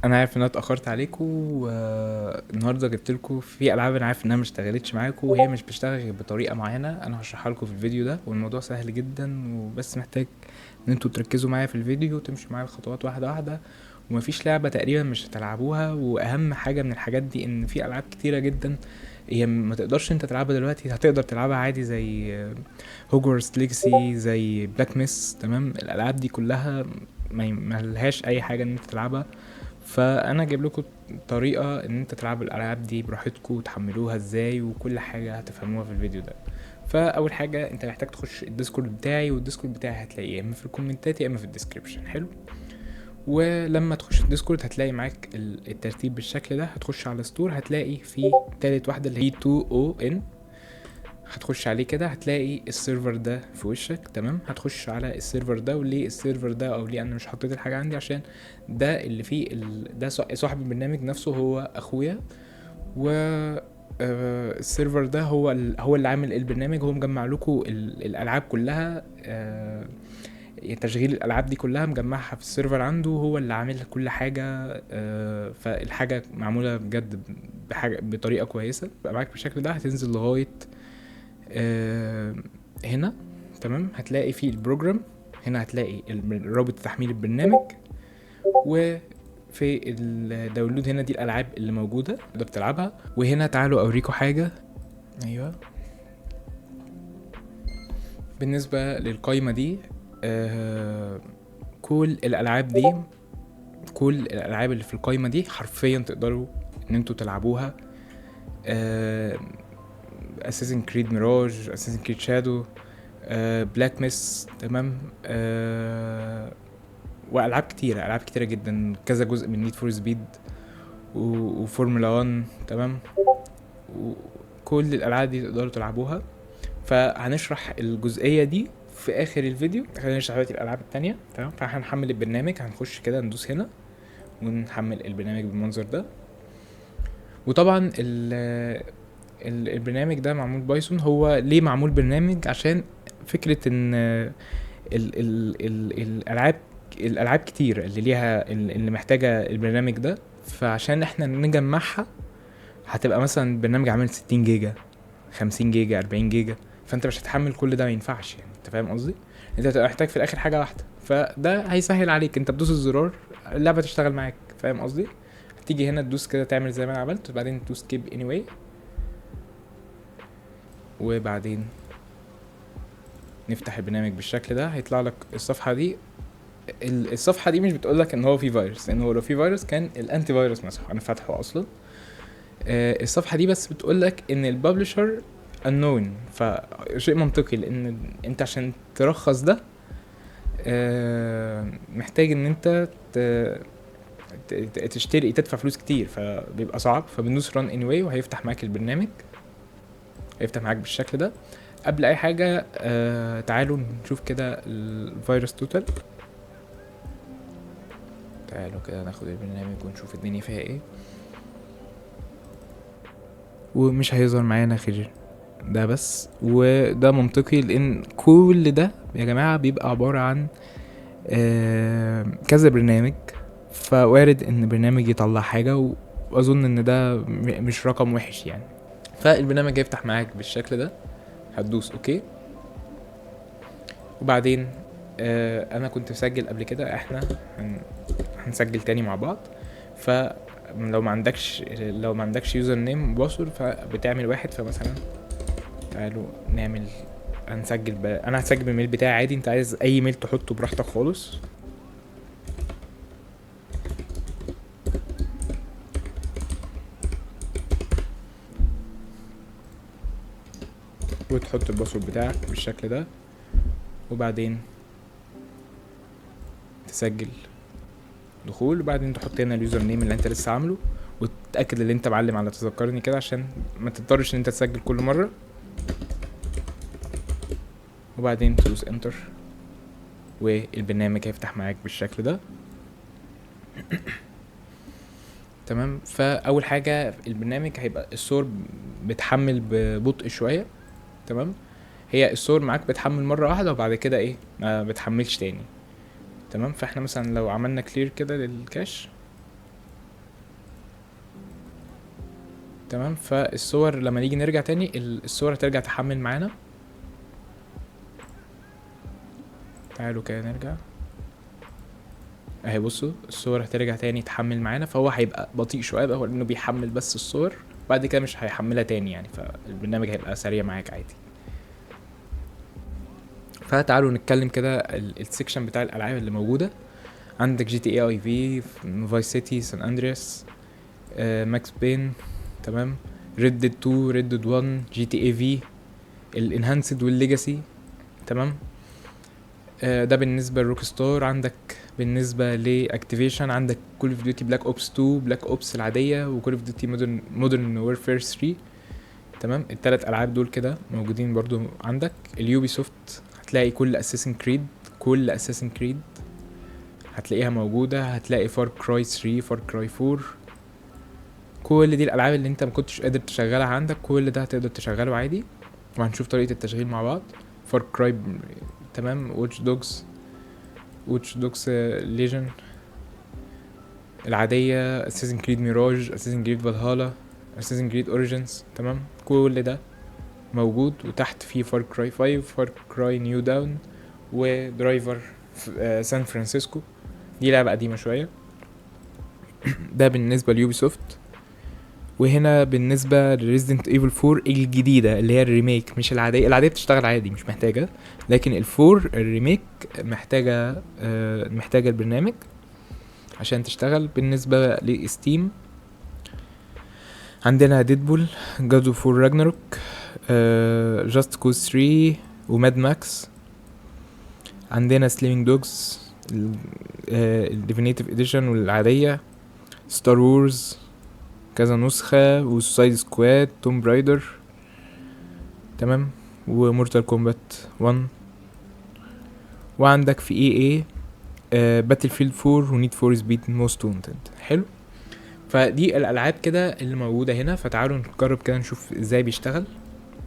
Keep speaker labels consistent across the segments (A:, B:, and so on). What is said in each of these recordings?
A: انا عارف ان انا اتاخرت عليكم. النهارده جبت لكم في العاب انا عارف انها مش اشتغلتش معاكم، وهي مش بتشتغل غير بطريقه معينه انا هشرحها لكم في الفيديو ده، والموضوع سهل جدا وبس محتاج ان انتوا تركزوا معايا في الفيديو وتمشوا معايا الخطوات واحده واحده. ومفيش لعبه تقريبا مش هتلعبوها، واهم حاجه من الحاجات دي ان في العاب كتيره جدا هي ما تقدرش انت تلعبها دلوقتي، هتقدر تلعبها عادي زي هوجورتس ليجاسي، زي بلاك ميس. تمام، الالعاب دي كلها ما لهاش اي حاجه ان انت تلعبها. فانا جايب لكم طريقه ان انت تلعبوا الالعاب دي براحتكم وتحملوها ازاي، وكل حاجه هتفهموها في الفيديو ده. فاول حاجه انت محتاج تخش الديسكورد بتاعي، والديسكورد بتاعي هتلاقيه يا اما في الكومنتات يا اما في الديسكريبشن. حلو. ولما تخش الديسكورد هتلاقي معاك الترتيب بالشكل ده. هتخش على ستور، هتلاقي في تالت واحده اللي هي 2ON، هتخش عليه كده هتلاقي السيرفر ده في وشك. تمام، هتخش على السيرفر ده. وليه السيرفر ده او ليه انا مش حطيت الحاجه عندي؟ عشان ده اللي فيه ده صاحب البرنامج نفسه هو اخويا. و السيرفر ده هو اللي عامل البرنامج، هو مجمع لكم الالعاب كلها. تشغيل الالعاب دي كلها مجمعها في السيرفر عنده، هو اللي عامل كل حاجه. فالحاجه معموله بجد بحاجه بطريقه كويسه بقى معاك بالشكل ده. هتنزل لغايه آه، هنا. تمام، هتلاقي فيه البروجرام. هنا هتلاقي رابط تحميل البرنامج، وفي الداونلود هنا دي الالعاب اللي موجوده اللي بتلعبها. وهنا تعالوا اوريكم حاجه. ايوه، بالنسبه للقائمه دي كل الالعاب دي، كل الالعاب اللي في القائمه دي حرفيا تقدروا ان انتوا تلعبوها. اساسن كريد ميراج، اساسن كريد شادو، بلاك ميس. تمام. والعاب كتيره، العاب كتيره جدا، كذا جزء من نيد فور سبيد وفورمولا 1. تمام، وكل الالعاب دي تقدروا تلعبوها. فهنشرح الجزئيه دي في اخر الفيديو. خلينا نشرح دلوقتي الالعاب التانية. تمام، فهنحمل البرنامج. هنخش كده ندوس هنا ونحمل البرنامج بالمنظر ده. وطبعا البرنامج ده معمول بايثون. هو ليه معمول برنامج؟ عشان فكرة ان الالعاب، الالعاب كتير اللي ليها اللي محتاجة البرنامج ده. فعشان احنا نجمعها هتبقى مثلا البرنامج عامل 60 جيجا، 50 جيجا، 40 جيجا. فانت مش هتحمل كل ده، ما ينفعش يعني. انت فاهم قصدي؟ انت هتبقى محتاج في الاخر حاجة واحدة، فده هيسهل عليك. انت بتدوس الزرار اللعبة تشتغل معاك. فاهم قصدي؟ هتيجي هنا تدوس كده تعمل زي ما انا عملت، وبعدين تدوس سكيب anyway. وبعدين نفتح البرنامج بالشكل ده. هيطلع لك الصفحه دي. الصفحه دي مش بتقول لك ان هو في فيروس، لان هو لو في فيروس كان الانتي فيروس مسحه، انا فاتحه اصلا. الصفحه دي بس بتقول لك ان الببلشر unknown. فشيء منطقي، لان انت عشان ترخص ده محتاج ان انت تشتري، تدفع فلوس كتير، فبيبقى صعب. فبندوس run anyway وهيفتح معاك البرنامج. هيفتح معاك بالشكل ده. قبل اي حاجه تعالوا نشوف كده الفيروس توتال. تعالوا كده ناخد البرنامج ونشوف الدنيا فيها ايه. ومش هيظهر معانا غير ده بس، وده منطقي لان كل ده يا جماعه بيبقى عباره عن كذا برنامج. فوارد ان برنامج يطلع حاجه، واظن ان ده مش رقم وحش يعني. فالبرنامج هيفتح معاك بالشكل ده. هتدوس اوكي. وبعدين انا كنت مسجل قبل كده. احنا هنسجل تاني مع بعض. فلو ما عندكش يوزر نيم وباسورد فبتعمل واحد. فمثلا تعالوا نعمل، انا هسجل بالميل بتاعي عادي. انت عايز اي ميل تحطه براحتك خالص. وتحط الباسورد بتاعك بالشكل ده. وبعدين تسجل دخول. وبعدين تحط هنا اليوزر نيم اللي انت لسه عامله، وتتاكد ان انت معلم على تذكرني كده عشان ما تضطرش ان انت تسجل كل مره. وبعدين تدوس انتر، والبرنامج هيفتح معاك بالشكل ده. تمام، فاول حاجه البرنامج هيبقى الصور بتحمل ببطء شويه. تمام، هي الصور معاك بتحمل مره واحده وبعد كده ايه ما بتحملش تاني. تمام، فاحنا مثلا لو عملنا كلير كده للكاش تمام. فالصور لما نيجي نرجع تاني الصور هترجع تحمل معانا. تعالوا كده نرجع اهي، بصوا الصور هترجع تاني تحمل معانا، فهو هيبقى بطيء شويه بقى، هو انه بيحمل بس الصور، بعد كده مش هيحملها تاني يعني، فالبرنامج هيبقى سريع معاك عادي. فتعالوا نتكلم كده السكشن بتاع الالعاب اللي موجوده. عندك جي تي اي في، فايس سيتي، سان اندرياس، ماكس بين، تمام، ريد ديد 2، ريد ديد 1، جي تي اي في، الانهانسد والليجاسي، تمام. ده بالنسبه لروك ستار. عندك بالنسبه لاكتيفيشن عندك كول اوف ديوتي بلاك اوبس 2، بلاك اوبس العاديه، وكول اوف ديوتي مودرن وورفير 3، تمام. الثلاث العاب دول كده موجودين برضو عندك. اليوبي سوفت هتلاقي كل اساسن كريد، كل اساسن كريد هتلاقيها موجوده. هتلاقي فار كراي 3، فار كراي 4، كل دي الالعاب اللي انت ما كنتش قادر تشغلها عندك، كل ده هتقدر تشغله عادي، وهنشوف طريقه التشغيل مع بعض. فار كراي، تمام. واتش دوجز، واتش دوجز ليجن العاديه، اساسن كريد ميراج، اساسن كريد فالهالا، اساسن كريد اوريجينز، تمام. كل ده موجود. وتحت في فار كراي 5، فار كراي نيو داون، ودرايفر سان فرانسيسكو، دي لعبه قديمه شويه. ده بالنسبه ليوبي سوفت. وهنا بالنسبه لريزيدنت ايفل 4 الجديده اللي هي الريميك، مش العاديه، العاديه بتشتغل عادي مش محتاجه، لكن الفور الريميك محتاجه محتاجه البرنامج عشان تشتغل. بالنسبه لستيم عندنا ديدبول، جاد اوف وور راجناروك، جاست كوز 3، وماد ماكس. عندنا سليمينج دوجز الديفينيتيف اديشن والعاديه، ستار وورز كذا نسخه، وسوسايد سكواد، توم برايدر، تمام، ومورتال كومبات 1. وعندك في اي باتل فيلد 4 ونيد فور سبيد موست وانتد. حلو. فدي الالعاب كده اللي موجوده هنا. فتعالوا نجرب كده نشوف ازاي بيشتغل،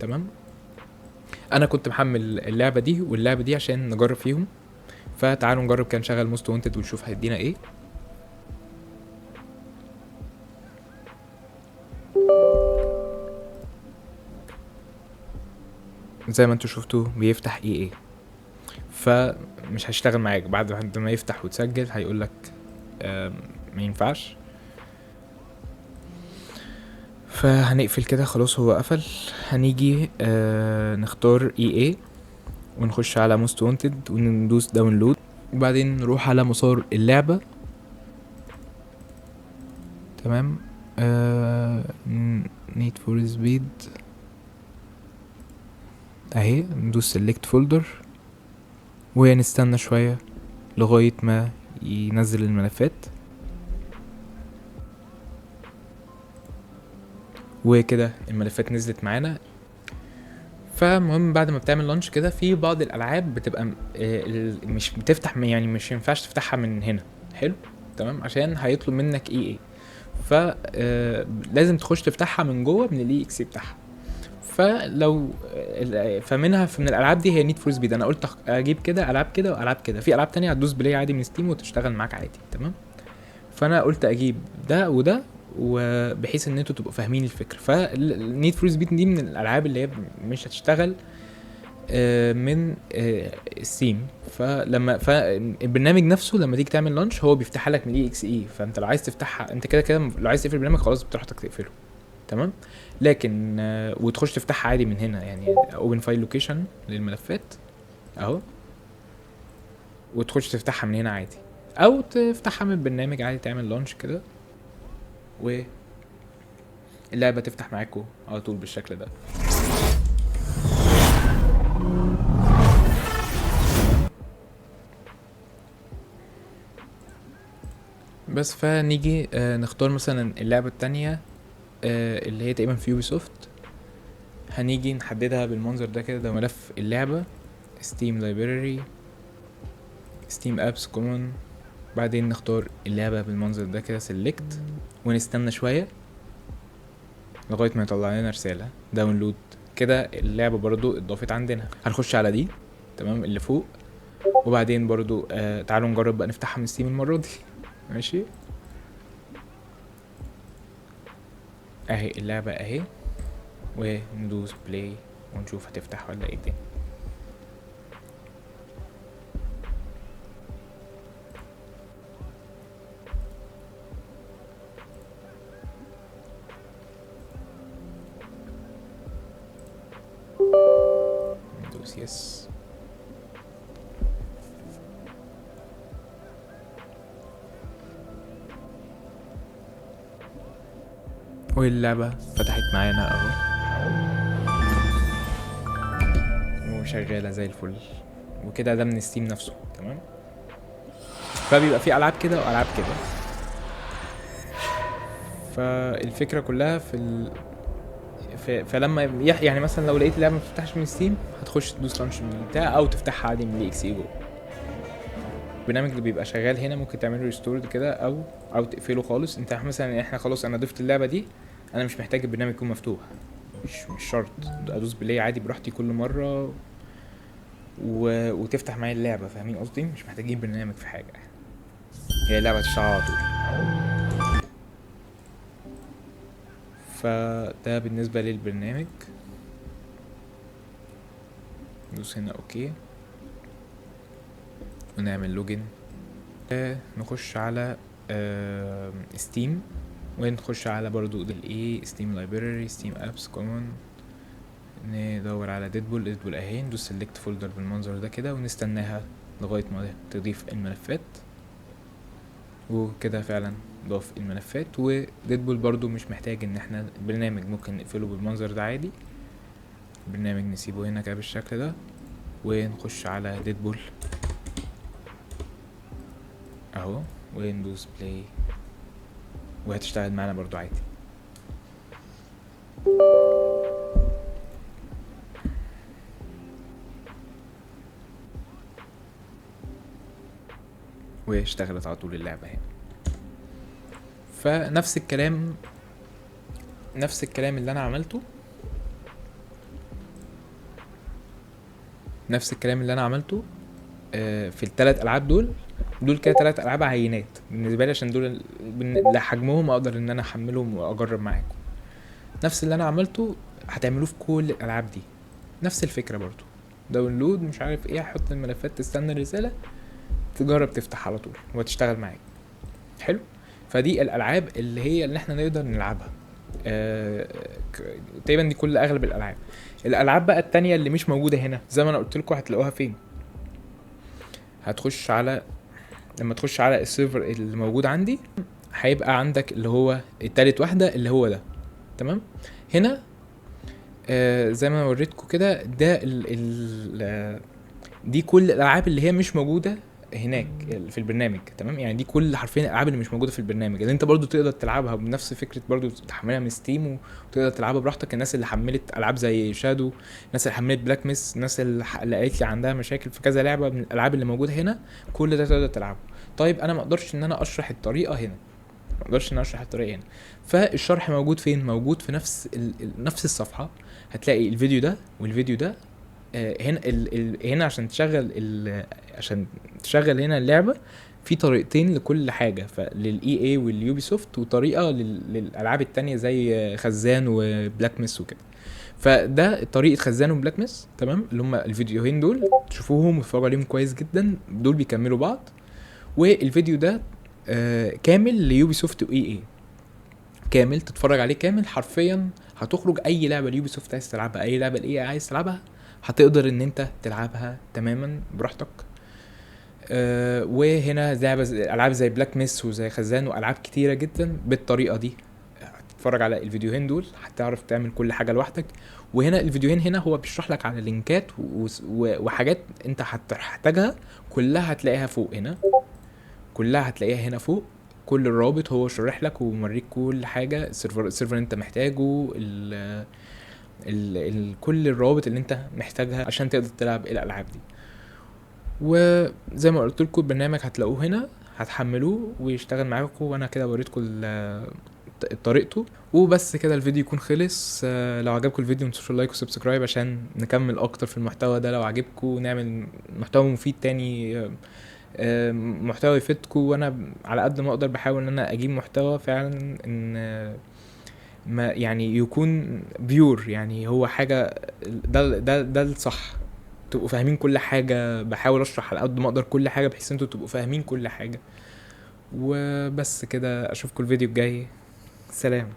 A: تمام. انا كنت محمل اللعبه دي واللعبه دي عشان نجرب فيهم، فتعالوا نجرب كده نشغل موست وانتد ونشوف هيدينا ايه. زي ما انتوا شفتوا بيفتح ايه، فمش هيشتغل معاك بعد ما يفتح وتسجل، هيقولك ما ينفعش. فهنقفل كده خلاص، هو قفل. هنيجي نختار اي ونخش على موست وانتد وندوس داونلود، وبعدين نروح على مسار اللعبة، تمام. نيد فور سبيد اهي، ندوس سيلكت فولدر ونستنى شوية لغاية ما ينزل الملفات. وكده الملفات نزلت معانا. فمهم بعد ما بتعمل لانش كده، في بعض الالعاب بتبقى مش بتفتح يعني مش ينفعش تفتحها من هنا. حلو، تمام، عشان هيطلب منك اي ف لازم تخش تفتحها من جوه من الاي اكس بتاعها. فلو فمنها من الالعاب دي هي نيد فور سبيد. انا قلت اجيب كده العاب كده والعاب كده، في العاب تانية هتدوس بلاي عادي من ستيم وتشتغل معاك عادي، تمام. فانا قلت اجيب ده وده، وبحيث ان انتوا تبقوا فاهمين الفكره. فالنيد فور سبيد دي من الالعاب اللي هي مش هتشتغل من ستيم. فالبرنامج نفسه لما تيجي تعمل لانش هو بيفتحها لك من الاي اكس اي، فانت لو عايز تفتحها انت كده لو عايز تقفل البرنامج خلاص بتروح تقفله، تمام. لكن وتخش تفتحها عادي من هنا، يعني اوبن فايل لوكيشن للملفات اهو، وتخش تفتحها من هنا عادي، او تفتحها من البرنامج عادي، تعمل لانش كده واللعبه تفتح معاكوا على طول بالشكل ده. بس فنيجي نختار مثلا اللعبه التانية اللي هي تقريبا في يوبي سوفت. هنيجي نحددها بالمنظر ده كده، ده ملف اللعبه، ستيم لايبراري، ستيم ابس كومن. بعدين نختار اللعبه بالمنظر ده كده سيلكت، ونستنى شويه لغايه ما يطلع لنا رساله داونلود. كده اللعبه برضو اتضافت عندنا. هنخش على دي، تمام، اللي فوق. وبعدين برضو تعالوا نجرب بقى نفتحها من ستيم المره دي. ماشي. اهي اللعبة اهي، وندوس بلاي ونشوف هتفتح ولا ايه الدنيا. ندوس يس. واللعبة فتحت معانا اهو وشغالة زي الفل، وكده ده من ستيم نفسه. تمام. فبيبقى في العاب كده والعاب كده. فالفكرة كلها فلما يعني مثلا لو لقيت اللعبة ما بتفتحش من ستيم، هتخش تدوس لانش من بتاع او تفتحها عادي من الاكس اي جو. البرنامج اللي بيبقى شغال هنا ممكن تعمله ريستورد كده او تقفله خالص. انت مثلا احنا خلاص انا ضفت اللعبة دي، انا مش محتاج البرنامج يكون مفتوح، مش شرط ادوس بلاي عادي براحتي كل مرة وتفتح معايا اللعبة. فاهمين قصدي؟ مش محتاجين برنامج في حاجة، هي اللعبة تشتغل على طول. فده بالنسبة للبرنامج. ندوس هنا اوكي ونعمل لوجن. نخش على ستيم، ونخش على برضو الايه ستيم لايبراري، ستيم ابس كومن. ندور على ديدبول اهي، ندوس سيلكت فولدر بالمنظر ده كده ونستناها لغايه ما تضيف الملفات. وكده فعلا ضاف الملفات. وديدبول برضو مش محتاج ان احنا البرنامج ممكن نقفله بالمنظر ده عادي. البرنامج نسيبه هنا كده بالشكل ده ونخش على ديدبول اهو وندوس بلاي وهتشتغل معانا برضو عادي. واشتغلت على طول اللعبة هنا. فنفس الكلام اللي انا عملته، في الثلاث العاب دول كده 3 العاب عينات بالنسبه لي، عشان دول اللي حجمهم اقدر ان انا احملهم واجرب معاكم. نفس اللي انا عملته هتعملوه في كل الالعاب دي، نفس الفكره برضو. داونلود مش عارف ايه، حط الملفات تستنى الرساله تجرب تفتح على طول وتشتغل معاك. حلو. فدي الالعاب اللي احنا نقدر نلعبها. تقريبا دي كل اغلب الالعاب بقى التانية اللي مش موجوده هنا زي ما انا قلت لكم هتلاقوها فين. هتخش على لما تخش على السيرفر اللي موجود عندي، هيبقى عندك اللي هو التالت واحدة اللي هو ده. تمام. هنا زي ما وريتكم كده ده دي كل الالعاب اللي هي مش موجودة هناك في البرنامج. تمام. يعني دي كل حرفيا الالعاب اللي مش موجوده في البرنامج، اللي انت برضو تقدر تلعبها بنفس فكره، برضو تحملها من ستيم وتقدر تلعبها براحتك. الناس اللي حملت العاب زي شادو، الناس اللي حملت بلاك ميس، الناس اللي قالت لي عندها مشاكل في كذا لعبه من الالعاب اللي موجوده هنا، كل ده تقدر تلعبه. طيب انا ما اقدرش ان انا اشرح الطريقه هنا، فالشرح موجود فين؟ موجود في نفس الصفحه. هتلاقي الفيديو ده والفيديو ده. هنا هنا عشان تشغل هنا اللعبه في طريقتين لكل حاجه، فللاي اي واليوبي سوفت، وطريقه للالعاب التانية زي خزان وبلاك ميس وكده. فده طريقه خزان وبلاك ميس. تمام. اللي هم الفيديوهين دول تشوفوهم وتتفرجوا عليهم كويس جدا، دول بيكملوا بعض. والفيديو ده كامل ليوبي سوفت واي اي، كامل تتفرج عليه كامل حرفيا. هتخرج اي لعبه اليوبي سوفت عايز تلعبها، اي لعبه الاي عايز تلعبها، هتقدر ان انت تلعبها تماما براحتك. وهنا العاب زي بلاك ميس وزي خزان والعاب كتيره جدا بالطريقه دي. هتتفرج على الفيديوهين دول هتعرف تعمل كل حاجه لوحدك. وهنا الفيديوهين هنا هو بيشرح لك على لينكات وحاجات انت هتحتاجها، كلها هتلاقيها فوق هنا، كلها هتلاقيها هنا فوق. كل الرابط هو شرح لك وموريك كل حاجه، السيرفر اللي انت محتاجه، كل الروابط اللي انت محتاجها عشان تقدر تلعب الالعاب دي. وزي ما قلت لكم البرنامج هتلاقوه هنا، هتحملوه ويشتغل معاكم. وانا كده وريتكم طريقته. وبس كده الفيديو يكون خلص. لو عجبكم الفيديو متنسوش لايك وسبسكرايب عشان نكمل اكتر في المحتوى ده. لو عجبكم نعمل محتوى مفيد تاني، محتوى يفيدكم. وانا على قد ما اقدر بحاول ان انا اجيب محتوى فعلا ان ما يعني يكون بيور، يعني هو حاجة، ده الصح. تبقوا فاهمين كل حاجة، بحاول اشرح على قد ما اقدر كل حاجة بحيث انتوا تبقوا فاهمين كل حاجة. وبس كده، اشوفكم الفيديو الجاي. سلام.